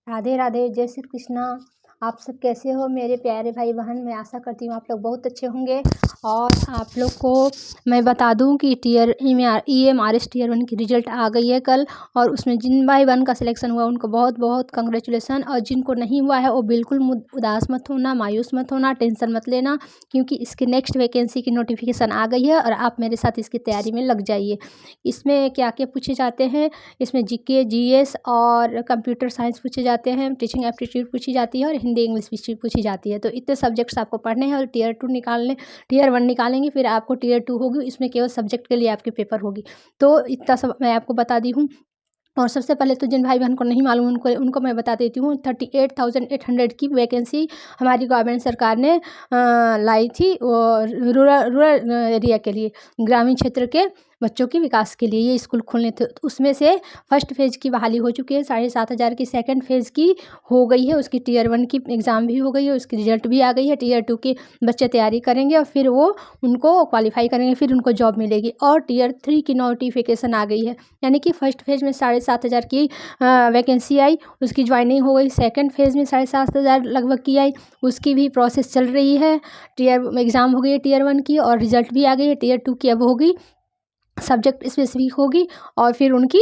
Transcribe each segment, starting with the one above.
राधे राधे, जय श्री कृष्णा। आप सब कैसे हो मेरे प्यारे भाई बहन? मैं आशा करती हूँ आप लोग बहुत अच्छे होंगे। और आप लोग को मैं बता दूं कि EMRS टीयर 1 की रिज़ल्ट आ गई है कल। और उसमें जिन भाई बहन का सिलेक्शन हुआ उनको बहुत बहुत कंग्रेचुलेसन। और जिनको नहीं हुआ है वो बिल्कुल उदास मत होना, मायूस मत होना, टेंशन मत लेना, क्योंकि इसकी नेक्स्ट वैकेंसी की नोटिफिकेशन आ गई है और आप मेरे साथ इसकी तैयारी में लग जाइए। इसमें क्या क्या पूछे जाते हैं? इसमें GK GS और कंप्यूटर साइंस पूछे जाते हैं, टीचिंग एप्टीट्यूड पूछी जाती है और हिंदी इंग्लिश भी पूछी जाती है। तो इतने सब्जेक्ट्स आपको पढ़ने हैं और टीयर 1 निकालेंगे, फिर आपको टीयर 2 होगी, इसमें केवल सब्जेक्ट के लिए आपके पेपर होगी। तो इतना सब मैं आपको बता दी हूँ। और सबसे पहले तो जिन भाई बहन को नहीं मालूम उनको मैं बता देती हूँ। 38,800 की वैकेंसी हमारी गवर्नमेंट सरकार ने लाई थी रूरल एरिया के लिए, ग्रामीण क्षेत्र के बच्चों के विकास के लिए ये स्कूल खोलने थे। तो उसमें से फर्स्ट फेज़ की बहाली हो चुकी है, 7,500 की सेकंड फेज़ की हो गई है, उसकी टीयर 1 की एग्ज़ाम भी हो गई है, उसकी रिजल्ट भी आ गई है। टीयर 2 के बच्चे तैयारी करेंगे और फिर वो उनको क्वालिफाई करेंगे, फिर उनको जॉब मिलेगी। और टीयर 3 की नोटिफिकेशन आ गई है, यानी कि फर्स्ट फेज़ में 7,500 की वैकेंसी आई, उसकी ज्वाइनिंग हो गई। सेकंड फेज़ में 7,500 लगभग की आई, उसकी भी प्रोसेस चल रही है। टीयर एग्ज़ाम हो गई है टीयर 1 की और रिजल्ट भी आ गई है। टीयर 2 की अब होगी, सब्जेक्ट स्पेसिफिक होगी और फिर उनकी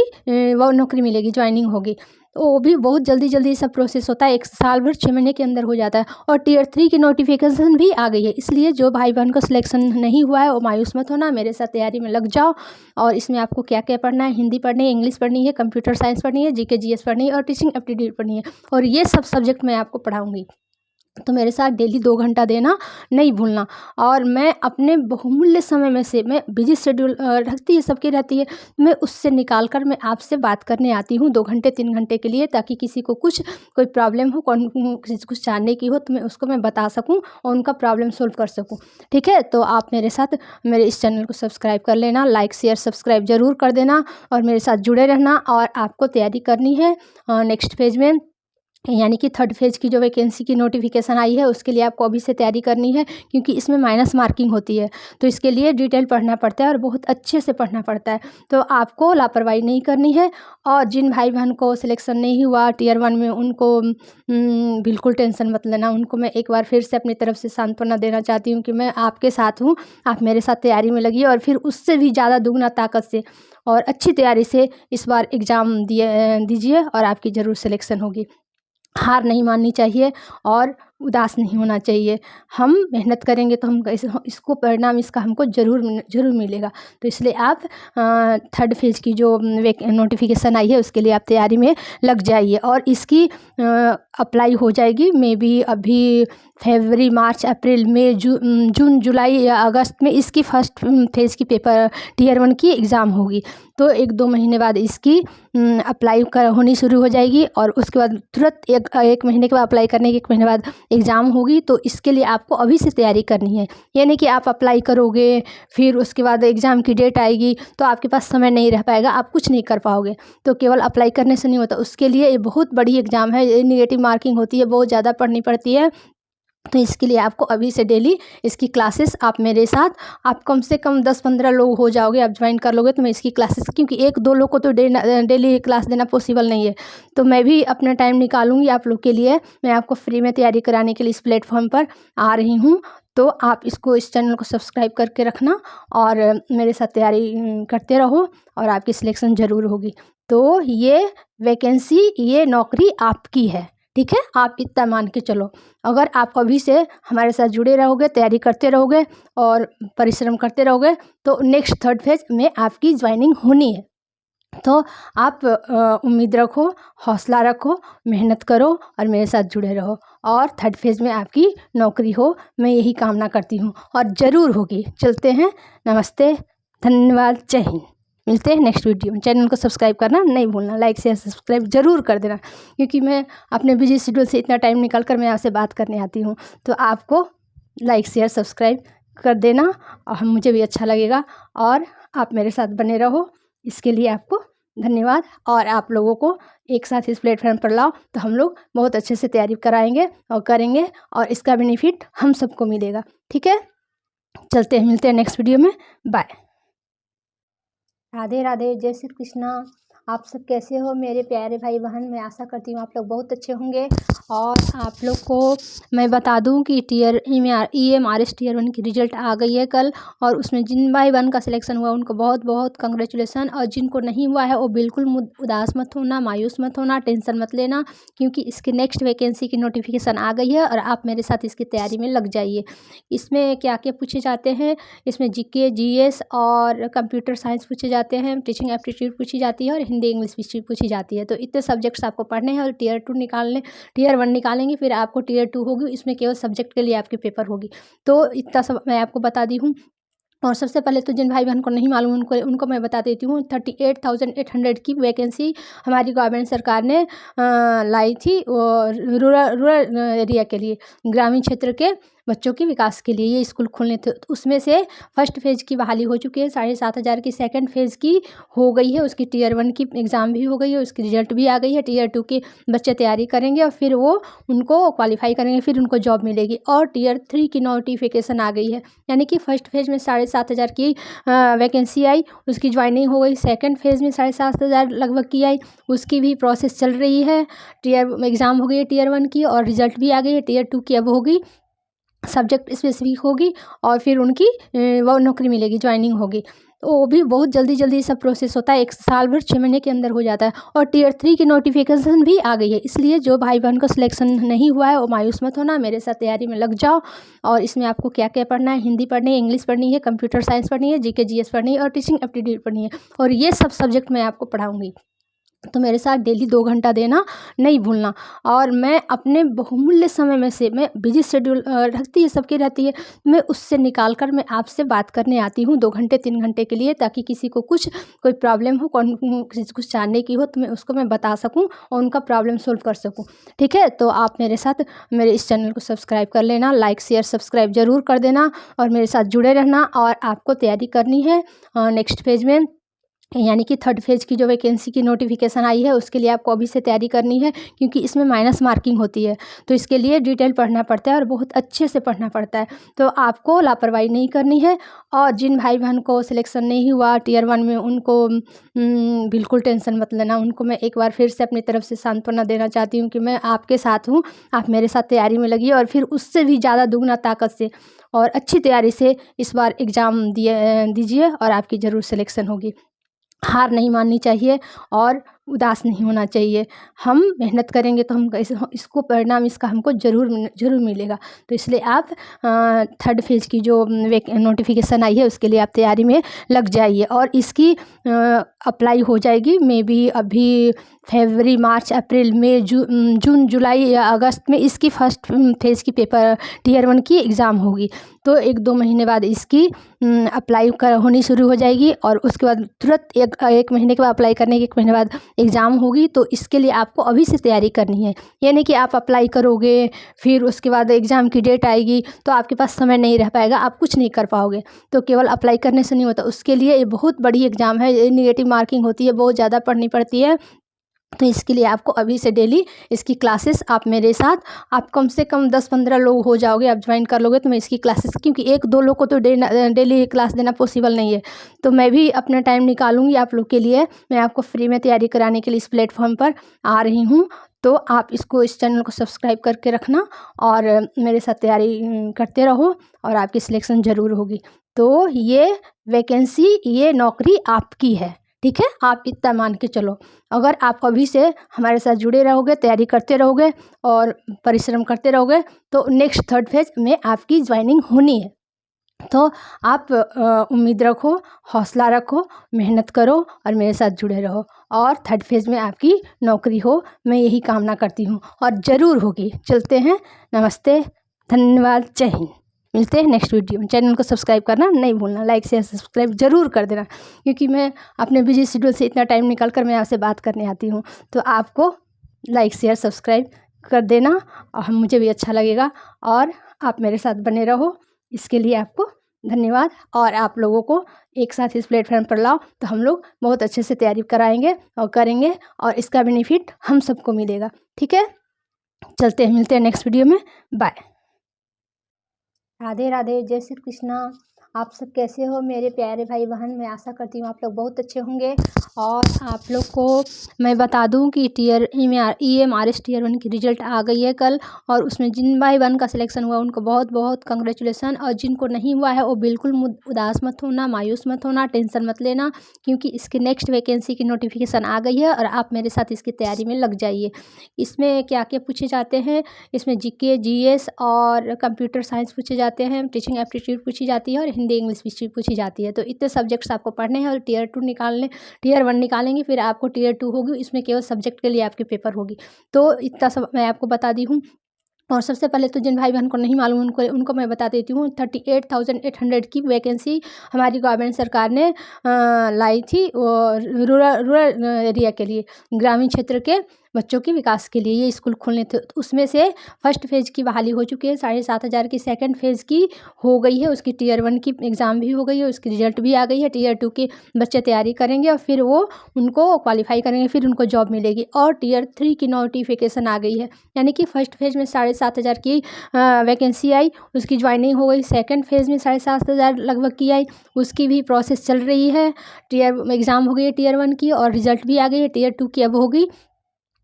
वो नौकरी मिलेगी, ज्वाइनिंग होगी। तो वो भी बहुत जल्दी सब प्रोसेस होता है, 1 साल भर 6 महीने के अंदर हो जाता है। और टीयर 3 की नोटिफिकेशन भी आ गई है, इसलिए जो भाई बहन का सिलेक्शन नहीं हुआ है वो मायूस मत होना, मेरे साथ तैयारी में लग जाओ। और इसमें आपको क्या क्या पढ़ना है? हिंदी पढ़नी है, इंग्लिश पढ़नी है, कंप्यूटर साइंस पढ़नी है, GK GS पढ़नी है और टीचिंग एप्टीट्यूड पढ़नी है। और ये सब सब्जेक्ट मैं आपको पढ़ाऊँगी, तो मेरे साथ डेली 2 घंटा देना नहीं भूलना। और मैं अपने बहुमूल्य समय में से, मैं बिजी शेड्यूल रखती है, सबकी रहती है, मैं उससे निकाल कर मैं आपसे बात करने आती हूँ 2 घंटे 3 घंटे के लिए, ताकि किसी को कोई प्रॉब्लम हो, किसी को कुछ जानने की हो तो मैं उसको मैं बता सकूँ और उनका प्रॉब्लम सॉल्व कर सकूँ। ठीक है, तो आप मेरे साथ मेरे इस चैनल को सब्सक्राइब कर लेना, लाइक शेयर सब्सक्राइब ज़रूर कर देना और मेरे साथ जुड़े रहना। और आपको तैयारी करनी है नेक्स्ट फेज़ में, यानी कि थर्ड फेज़ की जो वैकेंसी की नोटिफिकेशन आई है उसके लिए आपको अभी से तैयारी करनी है, क्योंकि इसमें माइनस मार्किंग होती है। तो इसके लिए डिटेल पढ़ना पड़ता है और बहुत अच्छे से पढ़ना पड़ता है, तो आपको लापरवाही नहीं करनी है। और जिन भाई बहन को सिलेक्शन नहीं हुआ टीयर 1 में, उनको बिल्कुल टेंशन मत लेना। उनको मैं एक बार फिर से अपनी तरफ से सांत्वना देना चाहती हूँ कि मैं आपके साथ हूँ, आप मेरे साथ तैयारी में लगिए और फिर उससे भी ज़्यादा दुगना ताकत से और अच्छी तैयारी से इस बार एग्ज़ाम दीजिए और आपकी ज़रूर सिलेक्शन होगी। हार नहीं माननी चाहिए और उदास नहीं होना चाहिए। हम मेहनत करेंगे तो हम इसको परिणाम इसका हमको ज़रूर मिलेगा। तो इसलिए आप थर्ड फेज़ की जो नोटिफिकेशन आई है उसके लिए आप तैयारी में लग जाइए। और इसकी अप्लाई हो जाएगी मे बी अभी फरवरी मार्च अप्रैल मई जून जुलाई या अगस्त में इसकी फर्स्ट फेज़ की पेपर टीयर 1 की एग्ज़ाम होगी। तो 1-2 महीने बाद इसकी अप्लाई होनी शुरू हो जाएगी और उसके बाद तुरंत एक महीने के बाद अप्लाई करने के 1 महीने बाद एग्ज़ाम होगी। तो इसके लिए आपको अभी से तैयारी करनी है, यानी कि आप अप्लाई करोगे फिर उसके बाद एग्ज़ाम की डेट आएगी तो आपके पास समय नहीं रह पाएगा, आप कुछ नहीं कर पाओगे। तो केवल अप्लाई करने से नहीं होता, उसके लिए ये बहुत बड़ी एग्ज़ाम है, ये नेगेटिव मार्किंग होती है, बहुत ज़्यादा पढ़नी पड़ती है। तो इसके लिए आपको अभी से डेली इसकी क्लासेस आप मेरे साथ, आप कम से कम 10-15 लोग हो जाओगे, आप ज्वाइन कर लोगे तो मैं इसकी क्लासेस, क्योंकि 1-2 लोग को तो डेली क्लास देना पॉसिबल नहीं है, तो मैं भी अपना टाइम निकालूंगी आप लोग के लिए। मैं आपको फ्री में तैयारी कराने के लिए इस प्लेटफॉर्म पर आ रही हूँ। तो आप इस चैनल को सब्सक्राइब करके रखना और मेरे साथ तैयारी करते रहो और आपकी सिलेक्शन ज़रूर होगी। तो ये वैकेंसी, ये नौकरी आपकी है, ठीक है, आप इतना मान के चलो। अगर आप अभी से हमारे साथ जुड़े रहोगे, तैयारी करते रहोगे और परिश्रम करते रहोगे तो नेक्स्ट थर्ड फेज़ में आपकी ज्वाइनिंग होनी है। तो आप उम्मीद रखो, हौसला रखो, मेहनत करो और मेरे साथ जुड़े रहो और थर्ड फेज़ में आपकी नौकरी हो, मैं यही कामना करती हूँ और ज़रूर होगी। चलते हैं, नमस्ते, धन्यवाद, जय हिंद। मिलते हैं नेक्स्ट वीडियो में। चैनल को सब्सक्राइब करना नहीं भूलना, लाइक शेयर सब्सक्राइब ज़रूर कर देना, क्योंकि मैं अपने बिजी शेड्यूल से इतना टाइम निकाल कर मैं आपसे बात करने आती हूँ। तो आपको लाइक शेयर सब्सक्राइब कर देना और मुझे भी अच्छा लगेगा और आप मेरे साथ बने रहो, इसके लिए आपको धन्यवाद। और आप लोगों को एक साथ इस प्लेटफॉर्म पर लाओ तो हम लोग बहुत अच्छे से तैयारी कराएंगे और करेंगे और इसका बेनिफिट हम सबको मिलेगा। ठीक है, चलते हैं, मिलते हैं नेक्स्ट वीडियो में, बाय। राधे राधे, जय श्री कृष्णा। आप सब कैसे हो मेरे प्यारे भाई बहन। मैं आशा करती हूँ आप लोग बहुत अच्छे होंगे। और आप लोग को मैं बता दूं कि EMRS टीयर 1 की रिज़ल्ट आ गई है कल। और उसमें जिन भाई बहन का सिलेक्शन हुआ उनको बहुत बहुत कंग्रेचुलेसन। और जिनको नहीं हुआ है वो बिल्कुल उदास मत होना, मायूस मत होना, टेंशन मत लेना, क्योंकि इसकी नेक्स्ट वैकेंसी की नोटिफिकेशन आ गई है और आप मेरे साथ इसकी तैयारी में लग जाइए। इसमें क्या क्या पूछे जाते हैं, इसमें GK GS और कंप्यूटर साइंस पूछे जाते हैं, टीचिंग एप्टीट्यूड पूछी जाती है और हिंदी इंग्लिश भी पूछी जाती है। तो इतने सब्जेक्ट्स आपको पढ़ने हैं और टीयर 1 निकालेंगे, फिर आपको टीयर 2 होगी। इसमें केवल सब्जेक्ट के लिए आपके पेपर होगी। तो इतना सब मैं आपको बता दी हूँ। और सबसे पहले तो जिन भाई बहन को नहीं मालूम उनको मैं बता देती हूँ। 38,800 की वैकेंसी हमारी गवर्नमेंट सरकार ने लाई थी रूरल एरिया के लिए, ग्रामीण क्षेत्र के बच्चों के विकास के लिए ये स्कूल खोलने थे। तो उसमें से फर्स्ट फेज़ की बहाली हो चुकी है 7,500 की। सेकंड फेज़ की हो गई है, उसकी टीयर 1 की एग्ज़ाम भी हो गई है, उसकी रिजल्ट भी आ गई है। टीयर 2 के बच्चे तैयारी करेंगे और फिर वो उनको क्वालिफाई करेंगे, फिर उनको जॉब मिलेगी। और टीयर 3 की नोटिफिकेशन आ गई है, यानी कि फर्स्ट फेज़ में 7,500 की वैकेंसी आई, उसकी ज्वाइनिंग हो गई। सेकंड फेज़ में 7,500 लगभग की आई, उसकी भी प्रोसेस चल रही है। टीयर एग्ज़ाम हो गई है टीयर 1 की और रिजल्ट भी आ गई है। टीयर 2 की अब होगी, सब्जेक्ट स्पेसिफिक होगी और फिर उनकी वो नौकरी मिलेगी, ज्वाइनिंग होगी। तो वो भी बहुत जल्दी जल्दी सब प्रोसेस होता है, 1 साल भर 6 महीने के अंदर हो जाता है। और टीयर 3 की नोटिफिकेशन भी आ गई है, इसलिए जो भाई बहन का सिलेक्शन नहीं हुआ है वो मायूस मत होना, मेरे साथ तैयारी में लग जाओ। और इसमें आपको क्या क्या पढ़ना है, हिंदी पढ़नी है, इंग्लिश पढ़नी है, कंप्यूटर साइंस पढ़नी है, GK GS पढ़नी है और टीचिंग एप्टीट्यूड पढ़नी है। और ये सब सब्जेक्ट मैं आपको पढ़ाऊँगी, तो मेरे साथ डेली 2 घंटा देना नहीं भूलना। और मैं अपने बहुमूल्य समय में से, मैं बिजी शेड्यूल रहती है, सबकी रहती है, मैं उससे निकाल कर मैं आपसे बात करने आती हूँ 2 घंटे 3 घंटे के लिए, ताकि किसी को कोई प्रॉब्लम हो, किसी को कुछ जानने की हो तो मैं उसको मैं बता सकूँ और उनका प्रॉब्लम सोल्व कर सकूँ। ठीक है, तो आप मेरे साथ मेरे इस चैनल को सब्सक्राइब कर लेना, लाइक शेयर सब्सक्राइब ज़रूर कर देना और मेरे साथ जुड़े रहना। और आपको तैयारी करनी है नेक्स्ट फेज़ में, यानी कि थर्ड फेज़ की जो वैकेंसी की नोटिफिकेशन आई है उसके लिए आपको अभी से तैयारी करनी है, क्योंकि इसमें माइनस मार्किंग होती है। तो इसके लिए डिटेल पढ़ना पड़ता है और बहुत अच्छे से पढ़ना पड़ता है। तो आपको लापरवाही नहीं करनी है। और जिन भाई बहन को सिलेक्शन नहीं हुआ टीयर 1 में, उनको बिल्कुल टेंशन मत लेना। उनको मैं एक बार फिर से अपनी तरफ से सांत्वना देना चाहती हूँ कि मैं आपके साथ हूँ, आप मेरे साथ तैयारी में लगिए और फिर उससे भी ज़्यादा दुगना ताकत से और अच्छी तैयारी से इस बार एग्ज़ाम दीजिए और आपकी ज़रूर सिलेक्शन होगी। हार नहीं माननी चाहिए और उदास नहीं होना चाहिए। हम मेहनत करेंगे तो हम इसको परिणाम इसका हमको ज़रूर मिलेगा। तो इसलिए आप थर्ड फेज़ की जो नोटिफिकेशन आई है उसके लिए आप तैयारी में लग जाइए। और इसकी अप्लाई हो जाएगी मे बी अभी फरवरी मार्च अप्रैल मई जून जुलाई या अगस्त में इसकी फर्स्ट फेज़ की पेपर टीयर 1 की एग्ज़ाम होगी। तो 1-2 महीने बाद इसकी अप्लाई होनी शुरू हो जाएगी और उसके बाद तुरंत एक महीने के बाद अप्लाई करने के 1 महीने बाद एग्ज़ाम होगी। तो इसके लिए आपको अभी से तैयारी करनी है, यानी कि आप अप्लाई करोगे फिर उसके बाद एग्ज़ाम की डेट आएगी तो आपके पास समय नहीं रह पाएगा, आप कुछ नहीं कर पाओगे। तो केवल अप्लाई करने से नहीं होता, उसके लिए ये बहुत बड़ी एग्ज़ाम है, ये नेगेटिव मार्किंग होती है, बहुत ज़्यादा पढ़नी पड़ती है। तो इसके लिए आपको अभी से डेली इसकी क्लासेस आप मेरे साथ, आप कम से कम 10-15 लोग हो जाओगे, आप ज्वाइन कर लोगे तो मैं इसकी क्लासेस, क्योंकि 1-2 लोग को तो डेली क्लास देना पॉसिबल नहीं है, तो मैं भी अपना टाइम निकालूंगी आप लोग के लिए। मैं आपको फ्री में तैयारी कराने के लिए इस प्लेटफॉर्म पर आ रही हूँ। तो आप इस चैनल को सब्सक्राइब करके रखना और मेरे साथ तैयारी करते रहो और आपकी सिलेक्शन ज़रूर होगी। तो ये वैकेंसी, ये नौकरी आपकी है, ठीक है, आप इतना मान के चलो। अगर आप अभी से हमारे साथ जुड़े रहोगे, तैयारी करते रहोगे और परिश्रम करते रहोगे तो नेक्स्ट थर्ड फेज़ में आपकी ज्वाइनिंग होनी है। तो आप उम्मीद रखो, हौसला रखो, मेहनत करो और मेरे साथ जुड़े रहो और थर्ड फेज़ में आपकी नौकरी हो, मैं यही कामना करती हूँ और ज़रूर होगी। चलते हैं, नमस्ते, धन्यवाद, जय हिंद। मिलते हैं नेक्स्ट वीडियो में। चैनल को सब्सक्राइब करना नहीं भूलना, लाइक शेयर सब्सक्राइब ज़रूर कर देना, क्योंकि मैं अपने बिजी शेड्यूल से इतना टाइम निकाल कर मैं आपसे बात करने आती हूँ। तो आपको लाइक शेयर सब्सक्राइब कर देना और मुझे भी अच्छा लगेगा और आप मेरे साथ बने रहो, इसके लिए आपको धन्यवाद। और आप लोगों को एक साथ इस प्लेटफॉर्म पर लाओ तो हम लोग बहुत अच्छे से तैयारी कराएंगे और करेंगे और इसका बेनिफिट हम सबको मिलेगा। ठीक है, चलते हैं, मिलते हैं नेक्स्ट वीडियो में, बाय। राधे राधे, जय श्री कृष्णा। आप सब कैसे हो मेरे प्यारे भाई बहन। मैं आशा करती हूँ आप लोग बहुत अच्छे होंगे। और आप लोग को मैं बता दूं कि EMRS टीयर 1 की रिज़ल्ट आ गई है कल। और उसमें जिन भाई बहन का सिलेक्शन हुआ उनको बहुत बहुत कंग्रेचुलेसन। और जिनको नहीं हुआ है वो बिल्कुल उदास मत होना, मायूस मत होना, टेंशन मत लेना, क्योंकि इसकी नेक्स्ट वैकेंसी की नोटिफिकेशन आ गई है और आप मेरे साथ इसकी तैयारी में लग जाइए। इसमें क्या क्या पूछे जाते हैं, इसमें GK GS और कंप्यूटर साइंस पूछे जाते हैं, टीचिंग एप्टीट्यूड पूछी जाती है और हिंदी इंग्लिश भी पूछी जाती है। तो इतने सब्जेक्ट्स आपको पढ़ने हैं और टीयर 1 निकालेंगे, फिर आपको टीयर 2 होगी, इसमें केवल सब्जेक्ट के लिए आपके पेपर होगी। तो इतना सब मैं आपको बता दी हूँ। और सबसे पहले तो जिन भाई बहन को नहीं मालूम उनको मैं बता देती हूँ। 38,800 की वैकेंसी हमारी गवर्नमेंट सरकार ने लाई थी रूरल एरिया के लिए, ग्रामीण क्षेत्र के बच्चों के विकास के लिए ये स्कूल खोलने थे। तो उसमें से फर्स्ट फेज़ की बहाली हो चुकी है 7,500 की, सेकंड फेज़ की हो गई है, उसकी टीयर 1 की एग्ज़ाम भी हो गई है, उसकी रिजल्ट भी आ गई है। टीयर 2 के बच्चे तैयारी करेंगे और फिर वो उनको क्वालिफाई करेंगे, फिर उनको जॉब मिलेगी। और टीयर 3 की नोटिफिकेशन आ गई है, यानी कि फर्स्ट फेज़ में 7,500 की वैकेंसी आई, उसकी ज्वाइनिंग हो गई। सेकंड फेज़ में 7,500 लगभग की आई, उसकी भी प्रोसेस चल रही है। टीयर एग्ज़ाम हो गई है टीयर 1 की और रिजल्ट भी आ गई है। टीयर 2 की अब होगी,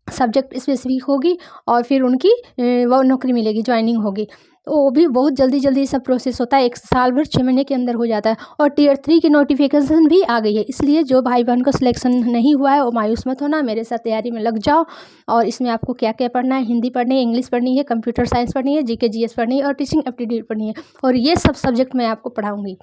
सब्जेक्ट स्पेसिफिक होगी और फिर उनकी वो नौकरी मिलेगी, ज्वाइनिंग होगी। तो वो भी बहुत जल्दी सब प्रोसेस होता है, 1 साल भर 6 महीने के अंदर हो जाता है। और टीयर 3 की नोटिफिकेशन भी आ गई है, इसलिए जो भाई बहन को सिलेक्शन नहीं हुआ है वो मायूस मत होना, मेरे साथ तैयारी में लग जाओ। और इसमें आपको क्या क्या पढ़ना है, हिंदी पढ़नी है, इंग्लिश पढ़नी है, कंप्यूटर साइंस पढ़नी है, GK GS पढ़नी है और टीचिंग एप्टीट्यूड पढ़नी है। और ये सब सब्जेक्ट मैं आपको पढ़ाऊँगी,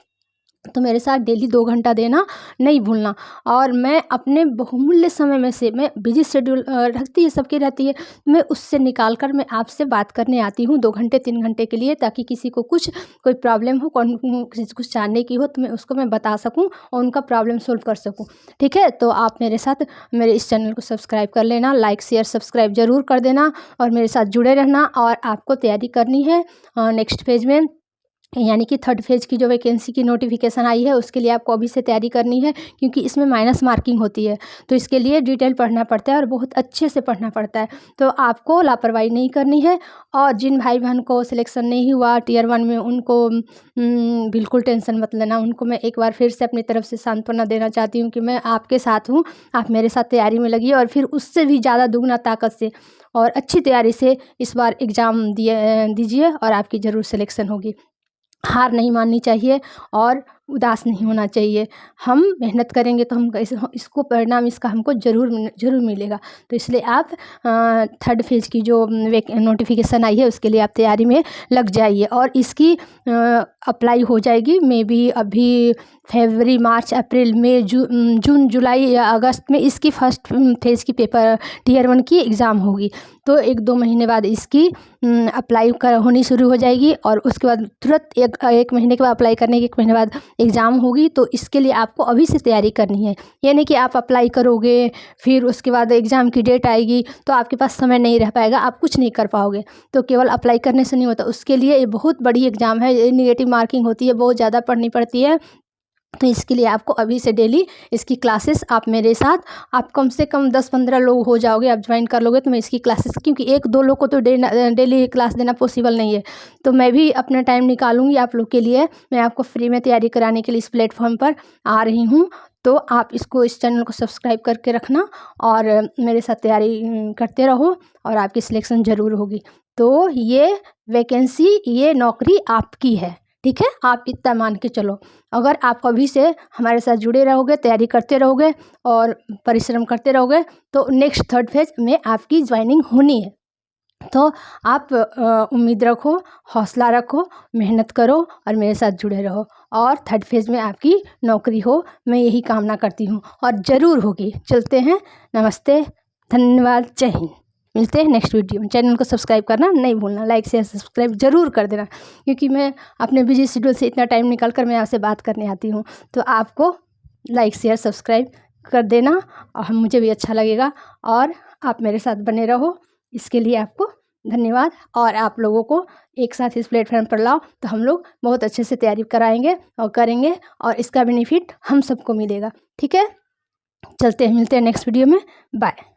तो मेरे साथ डेली 2 घंटा देना नहीं भूलना। और मैं अपने बहुमूल्य समय में से, मैं बिजी शेड्यूल रहती है, सबकी रहती है, मैं उससे निकाल कर मैं आपसे बात करने आती हूँ 2 घंटे 3 घंटे के लिए, ताकि किसी को कोई प्रॉब्लम हो, किसी को कुछ जानने की हो, तो मैं उसको मैं बता सकूँ और उनका प्रॉब्लम सोल्व कर सकूँ। ठीक है, तो आप मेरे साथ मेरे इस चैनल को सब्सक्राइब कर लेना, लाइक शेयर सब्सक्राइब ज़रूर कर देना और मेरे साथ जुड़े रहना। और आपको तैयारी करनी है नेक्स्ट फेज़ में, यानी कि थर्ड फेज़ की जो वैकेंसी की नोटिफिकेशन आई है उसके लिए आपको अभी से तैयारी करनी है, क्योंकि इसमें माइनस मार्किंग होती है। तो इसके लिए डिटेल पढ़ना पड़ता है और बहुत अच्छे से पढ़ना पड़ता है। तो आपको लापरवाही नहीं करनी है। और जिन भाई बहन को सिलेक्शन नहीं हुआ टीयर 1 में, उनको बिल्कुल टेंशन मत लेना। उनको मैं एक बार फिर से अपनी तरफ से सांत्वना देना चाहती हूँ कि मैं आपके साथ हूँ, आप मेरे साथ तैयारी में लगिए और फिर उससे भी ज़्यादा दुगना ताकत से और अच्छी तैयारी से इस बार एग्ज़ाम दीजिए और आपकी ज़रूर सिलेक्शन होगी। हार नहीं माननी चाहिए और उदास नहीं होना चाहिए। हम मेहनत करेंगे तो हम इसको परिणाम इसका हमको ज़रूर मिलेगा। तो इसलिए आप थर्ड फेज़ की जो नोटिफिकेशन आई है उसके लिए आप तैयारी में लग जाइए। और इसकी अप्लाई हो जाएगी मे बी अभी फरवरी मार्च अप्रैल मई जून जुलाई या अगस्त में इसकी फर्स्ट फेज़ की पेपर टीयर 1 की एग्ज़ाम होगी। तो 1-2 महीने बाद इसकी अप्लाई होनी शुरू हो जाएगी और उसके बाद तुरंत एक महीने के बाद अप्लाई करने के 1 महीने बाद एग्ज़ाम होगी। तो इसके लिए आपको अभी से तैयारी करनी है, यानी कि आप अप्लाई करोगे फिर उसके बाद एग्ज़ाम की डेट आएगी तो आपके पास समय नहीं रह पाएगा, आप कुछ नहीं कर पाओगे। तो केवल अप्लाई करने से नहीं होता, उसके लिए ये बहुत बड़ी एग्ज़ाम है, ये नेगेटिव मार्किंग होती है, बहुत ज़्यादा पढ़नी पड़ती है। तो इसके लिए आपको अभी से डेली इसकी क्लासेस आप मेरे साथ, आप कम से कम 10-15 लोग हो जाओगे, आप ज्वाइन कर लोगे तो मैं इसकी क्लासेस, क्योंकि 1-2 लोग को तो डेली क्लास देना पॉसिबल नहीं है, तो मैं भी अपना टाइम निकालूंगी आप लोग के लिए। मैं आपको फ्री में तैयारी कराने के लिए इस प्लेटफॉर्म पर आ रही हूँ। तो आप इस चैनल को सब्सक्राइब करके रखना और मेरे साथ तैयारी करते रहो और आपकी सिलेक्शन ज़रूर होगी। तो ये वैकेंसी, ये नौकरी आपकी है, ठीक है, आप इतना मान के चलो। अगर आप अभी से हमारे साथ जुड़े रहोगे, तैयारी करते रहोगे और परिश्रम करते रहोगे तो नेक्स्ट थर्ड फेज़ में आपकी ज्वाइनिंग होनी है। तो आप उम्मीद रखो, हौसला रखो, मेहनत करो और मेरे साथ जुड़े रहो और थर्ड फेज़ में आपकी नौकरी हो, मैं यही कामना करती हूँ और ज़रूर होगी। चलते हैं, नमस्ते, धन्यवाद, जय हिंद। मिलते हैं नेक्स्ट वीडियो में। चैनल को सब्सक्राइब करना नहीं भूलना, लाइक शेयर सब्सक्राइब ज़रूर कर देना, क्योंकि मैं अपने बिजी शेड्यूल से इतना टाइम निकाल कर मैं आपसे बात करने आती हूँ। तो आपको लाइक शेयर सब्सक्राइब कर देना और मुझे भी अच्छा लगेगा और आप मेरे साथ बने रहो, इसके लिए आपको धन्यवाद। और आप लोगों को एक साथ इस प्लेटफॉर्म पर लाओ तो हम लोग बहुत अच्छे से तैयारी कराएंगे और करेंगे और इसका बेनिफिट हम सबको मिलेगा। ठीक है, चलते हैं, मिलते हैं नेक्स्ट वीडियो में, बाय।